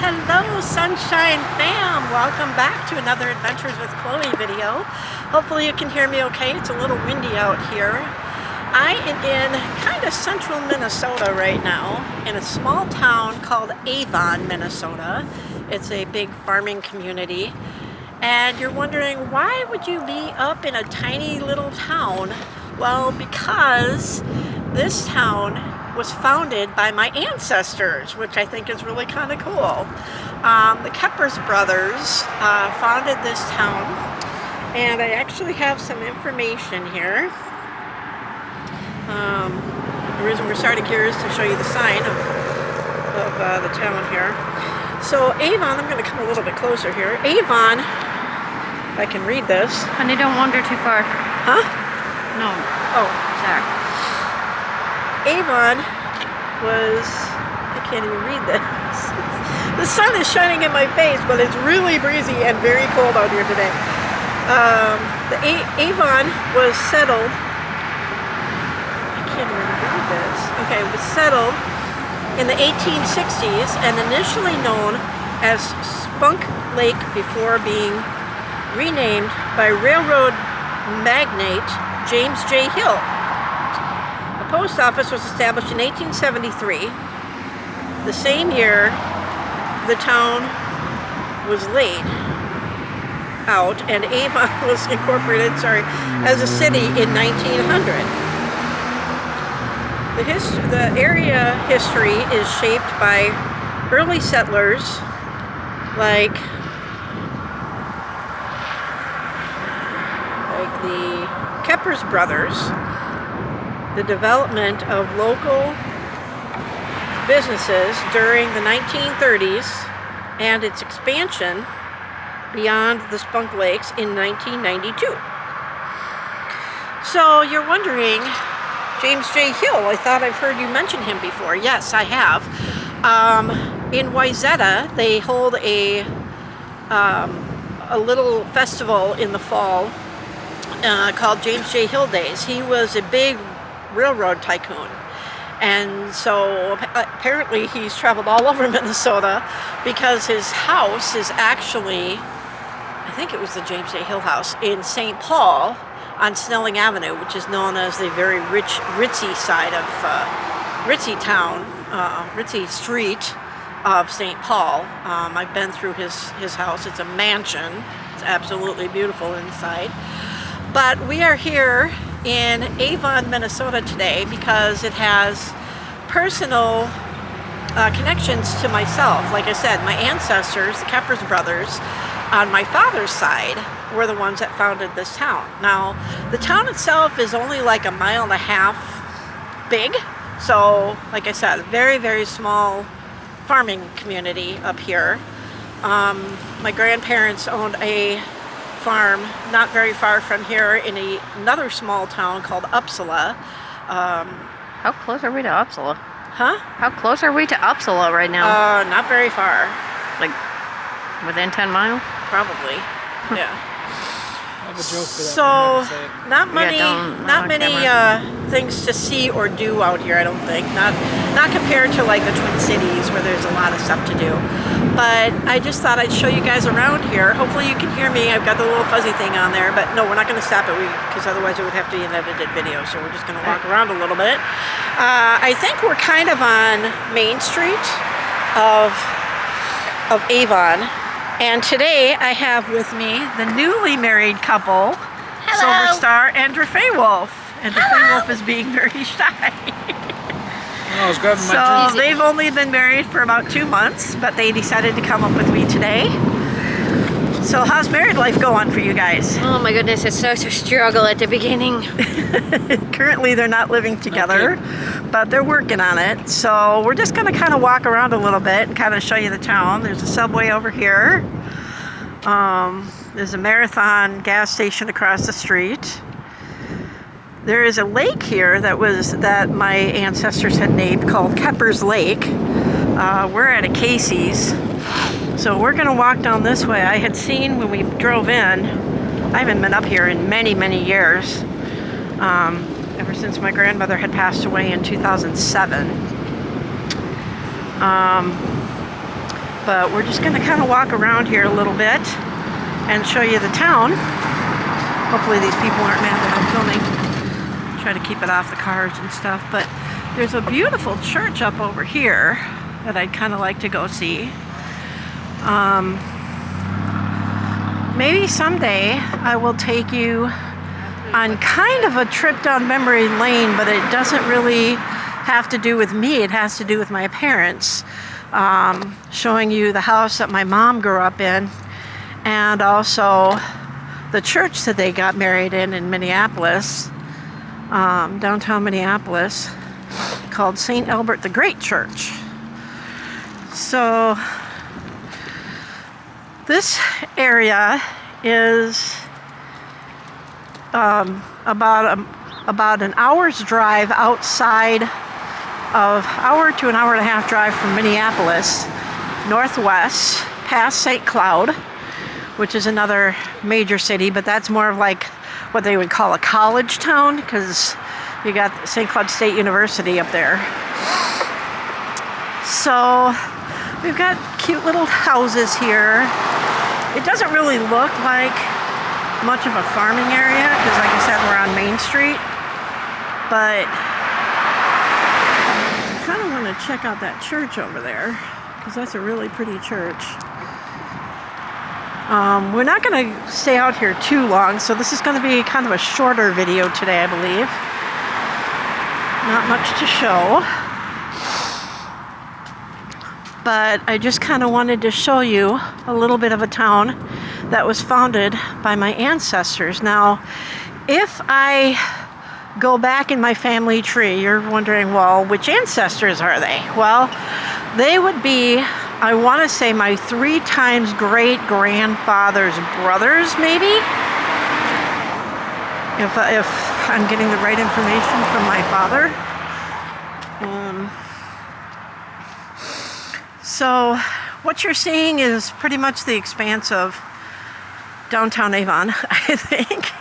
Hello Sunshine fam! Welcome back to another Adventures with Chloe video. Hopefully you can hear me okay. It's a little windy out here. I am in kind of central Minnesota right now in a small town called Avon, Minnesota. It's a big farming community. And you're wondering, why would you be up in a tiny little town? Well, because this town was founded by my ancestors, which I think is really kind of cool. The Keppers brothers founded this town, and I actually have some information here. The reason we're starting here is to show you the sign of the town here. So Avon, I'm going to come a little bit closer here. Avon, if I can read this. Honey, don't wander too far. Huh? No. Oh. Sorry. Avon was, I can't even read this. The sun is shining in my face, but it's really breezy and very cold out here today. Avon was settled, I can't even read this. Okay, it was settled in the 1860s and initially known as Spunk Lake before being renamed by railroad magnate James J. Hill. The post office was established in 1873. The same year, the town was laid out and Avon was incorporated, as a city in 1900. The area history is shaped by early settlers like the Keppers brothers, the development of local businesses during the 1930s, and its expansion beyond the Spunk Lakes in 1992. So you're wondering, James J. Hill, I thought I've heard you mention him before. Yes, I have. In Wayzata, they hold a little festival in the fall called James J. Hill Days. He was a big railroad tycoon, and so apparently he's traveled all over Minnesota because his house is actually, I think it was the James J. Hill house in St. Paul on Snelling Avenue, which is known as the very ritzy side of ritzy street of St. Paul. I've been through his house. It's a mansion. It's absolutely beautiful inside. But we are here in Avon, Minnesota today because it has personal connections to myself. Like I said, my ancestors, the Keppers brothers, on my father's side, were the ones that founded this town. Now, the town itself is only like a mile and a half big. So, like I said, a very, very small farming community up here. My grandparents owned a farm not very far from here in another small town called Uppsala. How close are we to Uppsala? Huh? How close are we to Uppsala right now? Not very far. Like within 10 miles? Probably. Yeah. I have a joke for that. So not many things to see or do out here, I don't think. Not compared to like the Twin Cities where there's a lot of stuff to do. But I just thought I'd show you guys around here. Hopefully you can hear me. I've got the little fuzzy thing on there, but no, we're not going to stop it because otherwise it would have to be an edited video. So we're just going to walk around a little bit. I think we're kind of on Main Street of Avon. And today I have with me the newly married couple, Hello. Silver Star and Faye Wolf. And Faye Wolf is being very shy. I was grabbing my So they've only been married for about 2 months, but they decided to come up with me today. So how's married life going for you guys? Oh my goodness, it's such a struggle at the beginning. Currently they're not living together, but they're working on it. So we're just going to kind of walk around a little bit and kind of show you the town. There's a Subway over here. There's a Marathon gas station across the street. There is a lake here that my ancestors had named called Keppers Lake. We're at a Casey's. So we're going to walk down this way. I had seen when we drove in, I haven't been up here in many, many years. Ever since my grandmother had passed away in 2007. But we're just gonna kind of walk around here a little bit and show you the town. Hopefully these people aren't mad that I'm filming. Try to keep it off the cars and stuff. But there's a beautiful church up over here that I'd kind of like to go see. Maybe someday I will take you on kind of a trip down memory lane, but it doesn't really have to do with me. It has to do with my parents. Showing you the house that my mom grew up in, and also the church that they got married in Minneapolis, downtown Minneapolis, called St. Albert the Great Church. So this area is about an hour's drive outside of hour to an hour and a half drive from Minneapolis, northwest, past St. Cloud, which is another major city, but that's more of like what they would call a college town, because you got St. Cloud State University up there. So we've got cute little houses here. It doesn't really look like much of a farming area, because like I said, we're on Main Street, but to check out that church over there, because that's a really pretty church. We're not going to stay out here too long, so this is going to be kind of a shorter video today, I believe. Not much to show, but I just kind of wanted to show you a little bit of a town that was founded by my ancestors. Now, if I go back in my family tree, you're wondering, well, which ancestors are they? Well, they would be, I want to say, my 3 times great grandfather's brothers, maybe, if I'm getting the right information from my father. So what you're seeing is pretty much the expanse of downtown Avon, I think.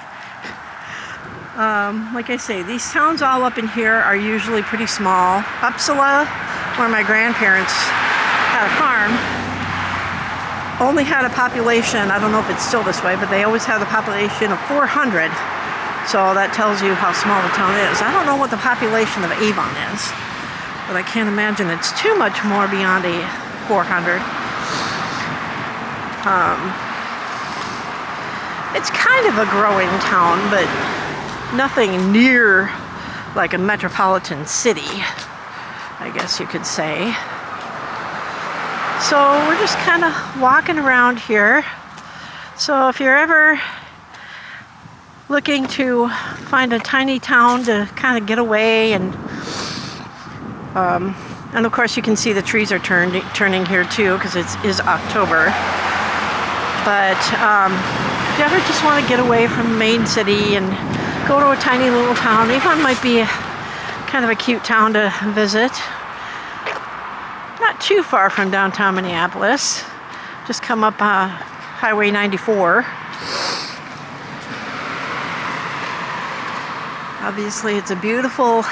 Like I say, these towns all up in here are usually pretty small. Uppsala, where my grandparents had a farm, only had a population, I don't know if it's still this way, but they always had a population of 400. So that tells you how small the town is. I don't know what the population of Avon is, but I can't imagine it's too much more beyond a 400. It's kind of a growing town, but nothing near like a metropolitan city, I guess you could say. So we're just kind of walking around here. So if you're ever looking to find a tiny town to kind of get away, and of course you can see the trees are turning here too, because it is October. But if you ever just want to get away from the main city and go to a tiny little town, Avon might be kind of a cute town to visit. Not too far from downtown Minneapolis. Just come up Highway 94. Obviously it's a beautiful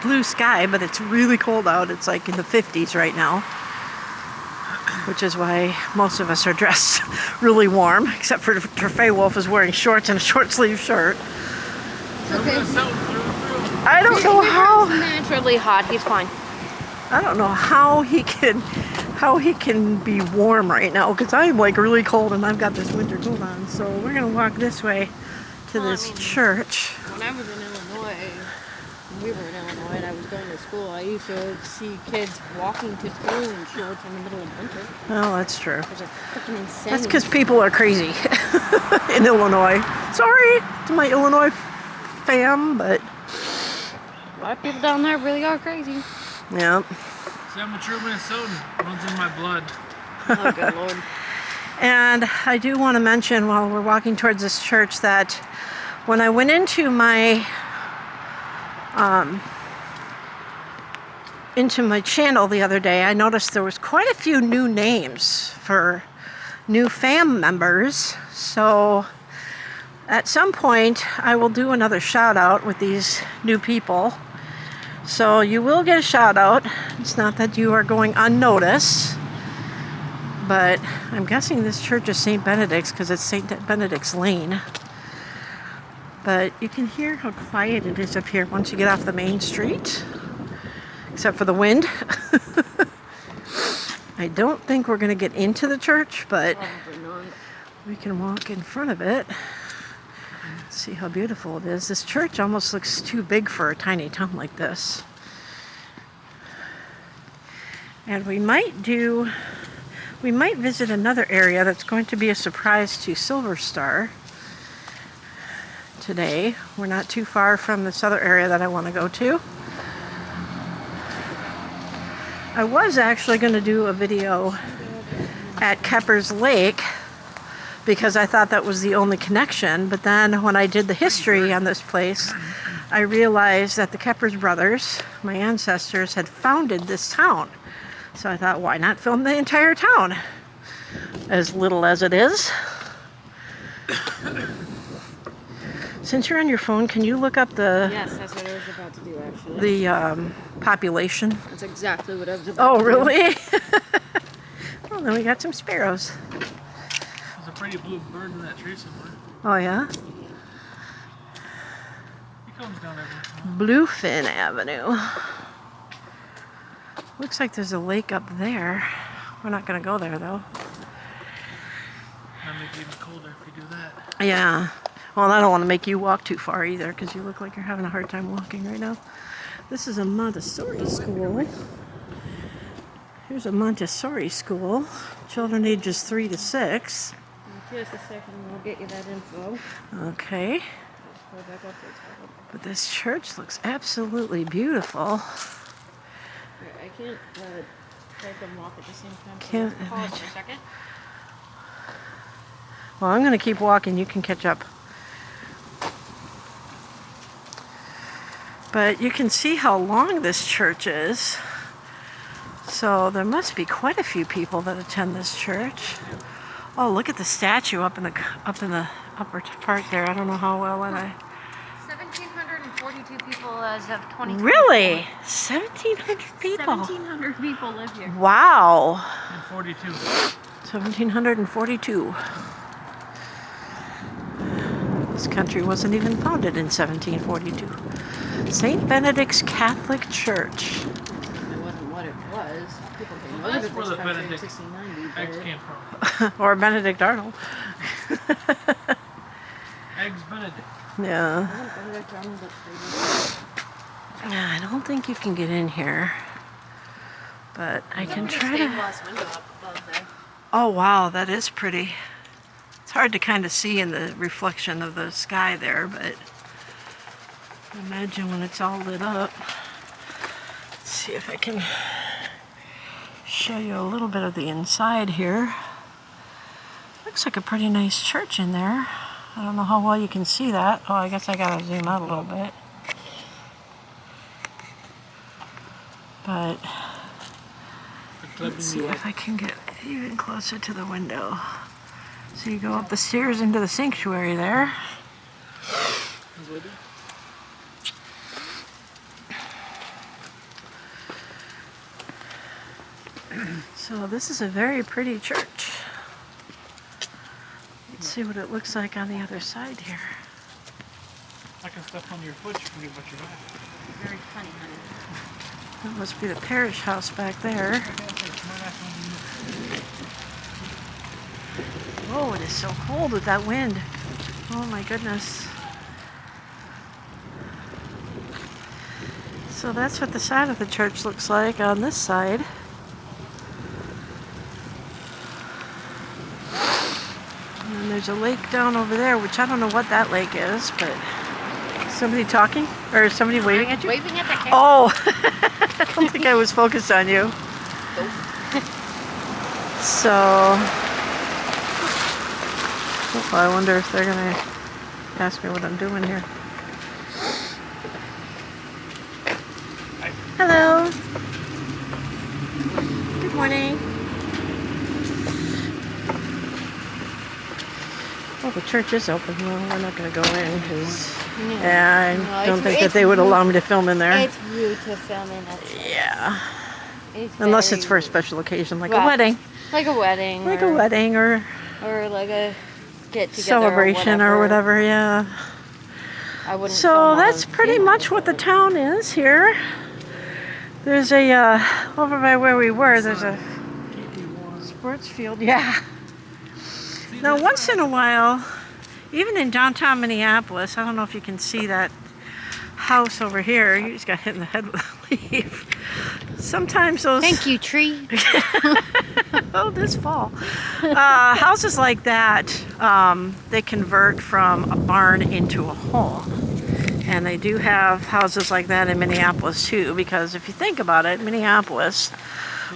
blue sky, but it's really cold out. It's like in the 50s right now, which is why most of us are dressed really warm, except for Trefay Wolf is wearing shorts and a short sleeve shirt. Okay. I don't know how. He's naturally hot. He's fine. I don't know how he can be warm right now, because I'm like really cold and I've got this winter coat on. So we're gonna walk this way to this church. When I was in Illinois, we were in Illinois and I was going to school, I used to see kids walking to school in shorts in the middle of winter. Oh, that's true. It was a freaking insane. That's because people are crazy in Illinois. Sorry to my Illinois fam, but A lot of people down there really are crazy. yeah. See, I'm a true Minnesotan. Runs in my blood. Oh, good Lord. And I do want to mention while we're walking towards this church that when I went into my channel the other day, I noticed there was quite a few new names for new fam members. So at some point I will do another shout out with these new people. So you will get a shout out. It's not that you are going unnoticed, But I'm guessing this church is St. Benedict's because it's St. Benedict's Lane. But you can hear how quiet it is up here once you get off the main street. Except for the wind. I don't think we're going to get into the church, but we can walk in front of it. See how beautiful it is. This church almost looks too big for a tiny town like this. And we might visit another area that's going to be a surprise to Silver Star today. We're not too far from this other area that I want to go to. I was actually going to do a video at Keppers Lake because I thought that was the only connection, but then when I did the history on this place, I realized that the Keppers brothers, my ancestors, had founded this town. So I thought, why not film the entire town? As little as it is. Since you're on your phone, can you look up the... Yes, that's what I was about to do, actually. The population? That's exactly what I was about to do. Oh, really? Well, then we got some sparrows. There's a pretty blue bird in that tree somewhere. Oh, yeah? He comes down every time. Bluefin Avenue. Looks like there's a lake up there. We're not going to go there, though. That'll make it even colder if you do that. Yeah. Well, I don't want to make you walk too far either because you look like you're having a hard time walking right now. This is a Montessori school. Here's a Montessori school. Children ages 3 to 6. In just a second, we'll get you that info. Okay. Let's go back up to the top. But this church looks absolutely beautiful. I can't type and walk at the same time. So Can't pause imagine. for a second. Well, I'm going to keep walking. You can catch up. But you can see how long this church is. So there must be quite a few people that attend this church. Oh, look at the statue up in the upper part there. I don't know how well and I... 1,742 people as of 2020. Really? 1,700 people? 1,700 people live here. Wow. And 42. 1,742. This country wasn't even founded in 1742. St. Benedict's Catholic Church. It wasn't what it was. People came Well, over that's to where this the country in Benedict 1690. Eggs but- came from. Or Benedict Arnold. Eggs Benedict. Yeah. Benedict Arnold, that's I don't think you can get in here. But I can try to... glass window up above there. Oh, wow, that is pretty. It's hard to kind of see in the reflection of the sky there, but imagine when it's all lit up. Let's see if I can show you a little bit of the inside here. Looks like a pretty nice church in there. I don't know how well you can see that. Oh, I guess I gotta zoom out a little bit. But let's see if I can get even closer to the window. So you go up the stairs into the sanctuary there. So this is a very pretty church. Let's see what it looks like on the other side here. I can step on your foot, you can get what you want. very funny, honey. That must be the parish house back there. Oh, it is so cold with that wind. Oh my goodness. So that's what the side of the church looks like on this side. And there's a lake down over there, which I don't know what that lake is, but somebody talking? Or somebody waving at you? Waving at the camera. Oh, I don't think I was focused on you. So, oh, I wonder if they're gonna ask me what I'm doing here. Hello. Good morning. Well, the church is open. Well, we're not gonna go in because I don't think that they would allow me to film in there. It's rude to film in that. Yeah. Unless it's for a special occasion, like a Right. wedding. Like a wedding. Like a wedding or like a get together. celebration or whatever, yeah. I wouldn't. So that's pretty much what the town is here. There's a, over by where we were, there's a sports field, yeah. Now once in a while, even in downtown Minneapolis, I don't know if you can see that house over here. You just got hit in the head with a leaf. Sometimes those... Thank you, tree. Oh, this fall. Houses like that, they convert from a barn into a home. And they do have houses like that in Minneapolis too, because if you think about it, Minneapolis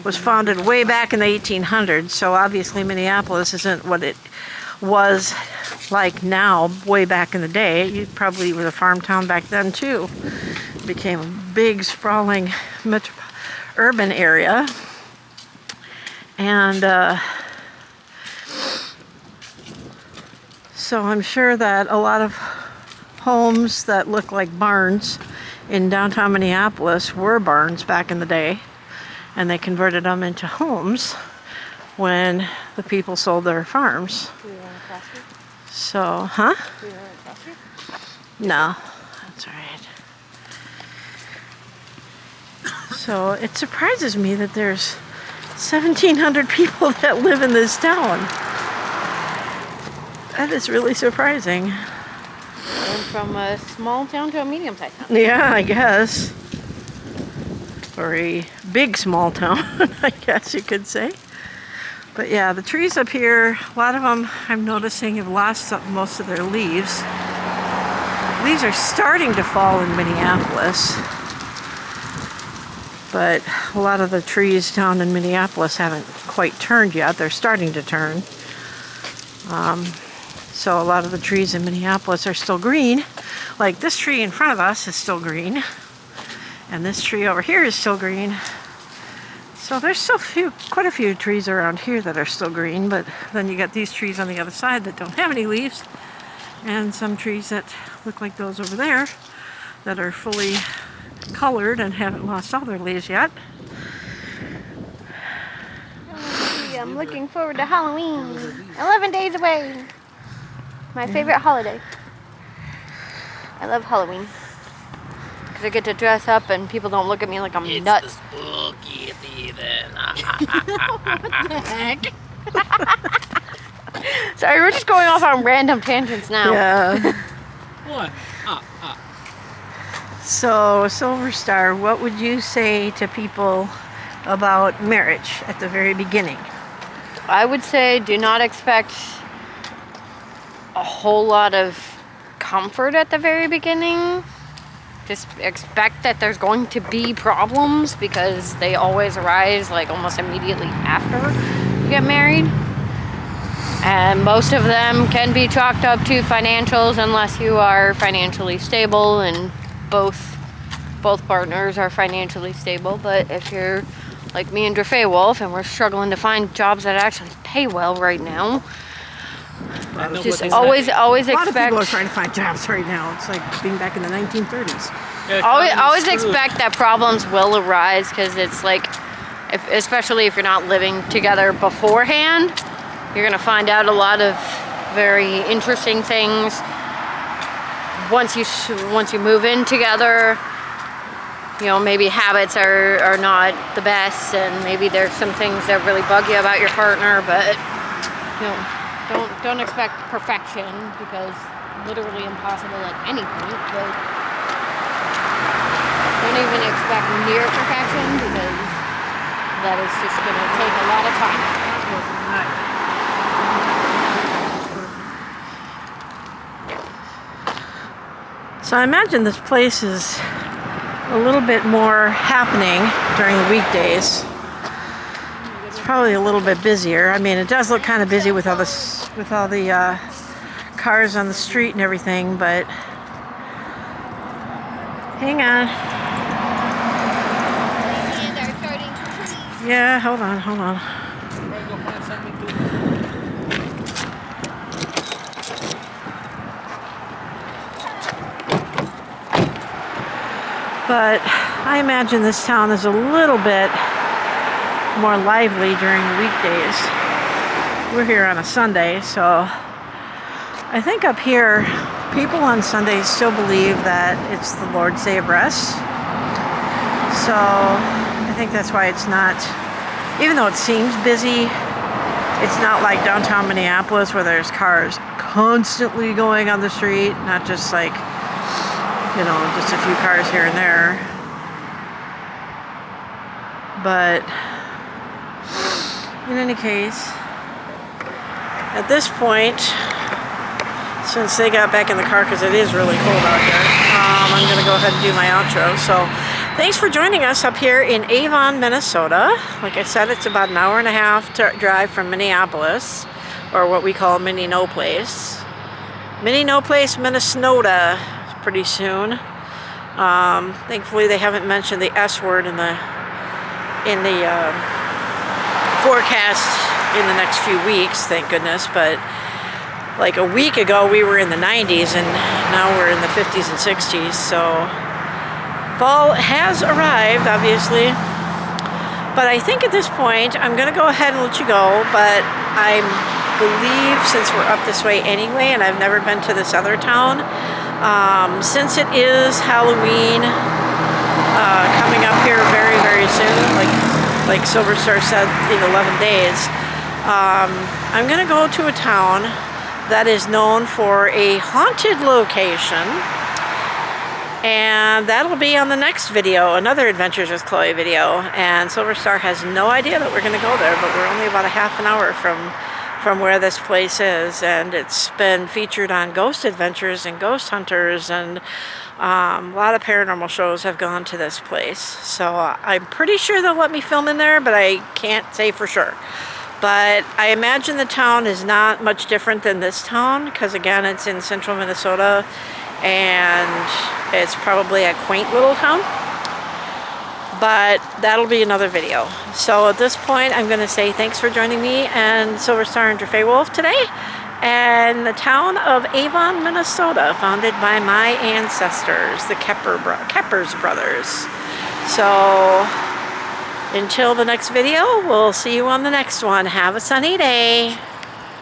was founded way back in the 1800s, so obviously Minneapolis isn't what it was like now, way back in the day. It probably was a farm town back then too. It became a big, sprawling urban area. And so I'm sure that a lot of homes that look like barns in downtown Minneapolis were barns back in the day, and they converted them into homes when the people sold their farms. Do you want to cross it? So, huh? Do you want to cross it? No, that's all right. So it surprises me that there's 1,700 people that live in this town. That is really surprising. Went from a small town to a medium-sized town. Yeah, I guess. Or a big small town, I guess you could say. But yeah, the trees up here, a lot of them I'm noticing have lost most of their leaves. Leaves are starting to fall in Minneapolis. But a lot of the trees down in Minneapolis haven't quite turned yet. They're starting to turn. So a lot of the trees in Minneapolis are still green. Like this tree in front of us is still green. And this tree over here is still green. So there's still quite a few trees around here that are still green, but then you got these trees on the other side that don't have any leaves, and some trees that look like those over there that are fully colored and haven't lost all their leaves yet. I'm looking forward to Halloween. 11 days away. My favorite holiday. I love Halloween. Because I get to dress up and people don't look at me like I'm nuts. Spooky season. What the heck? Sorry, we're just going off on random tangents now. Yeah. What? So, Silver Star, what would you say to people about marriage at the very beginning? I would say do not expect a whole lot of comfort at the very beginning. Just expect that there's going to be problems because they always arise like almost immediately after you get married. And most of them can be chalked up to financials unless you are financially stable and both partners are financially stable. But if you're like me and Drafay Wolf and we're struggling to find jobs that actually pay well right now, just always A lot of expect. people are trying to find jobs right now. It's like being back in the 1930s. Always expect that problems will arise because it's like, especially if you're not living together beforehand, you're gonna find out a lot of very interesting things. Once you move in together, you know, maybe habits are not the best, and maybe there's some things that really bug you about your partner, but you know, don't expect perfection because literally impossible at any point, but don't even expect near perfection because that is just gonna take a lot of time. So I imagine this place is a little bit more happening during the weekdays. It's probably a little bit busier. I mean, it does look kind of busy with all the cars on the street and everything, but hang on. Yeah, hold on. But I imagine this town is a little bit more lively during the weekdays. We're here on a Sunday, so I think up here people on Sundays still believe that it's the Lord's Day of Rest. So I think that's why it's not, even though it seems busy, it's not like downtown Minneapolis where there's cars constantly going on the street, not just like, you know, just a few cars here and there. But in any case, at this point, since they got back in the car because it is really cold out here, I'm going to go ahead and do my outro. So thanks for joining us up here in Avon, Minnesota. Like I said, it's about an hour and a half drive from Minneapolis, or what we call Mini No Place. Mini No Place, Minnesota, pretty soon. Thankfully, they haven't mentioned the S word in the forecast in the next few weeks, thank goodness. But like a week ago, we were in the 90s, and now we're in the 50s and 60s. So fall has arrived, obviously. But I think at this point, I'm going to go ahead and let you go. But I believe, since we're up this way anyway, and I've never been to this other town, since it is Halloween coming up here very, very soon, like Silver Star said, in 11 days, I'm going to go to a town that is known for a haunted location, and that'll be on the next video, another Adventures with Chloe video. And Silver Star has no idea that we're going to go there, but we're only about a half an hour from where this place is, and it's been featured on Ghost Adventures and Ghost Hunters, and a lot of paranormal shows have gone to this place. So I'm pretty sure they'll let me film in there, but I can't say for sure. But I imagine the town is not much different than this town, because again, it's in central Minnesota, and it's probably a quaint little town. But that'll be another video. So at this point, I'm going to say thanks for joining me and Silver Star and Fey Wolf today, and the town of Avon, Minnesota, founded by my ancestors, the Keppers brothers. So until the next video, we'll see you on the next one. Have a sunny day.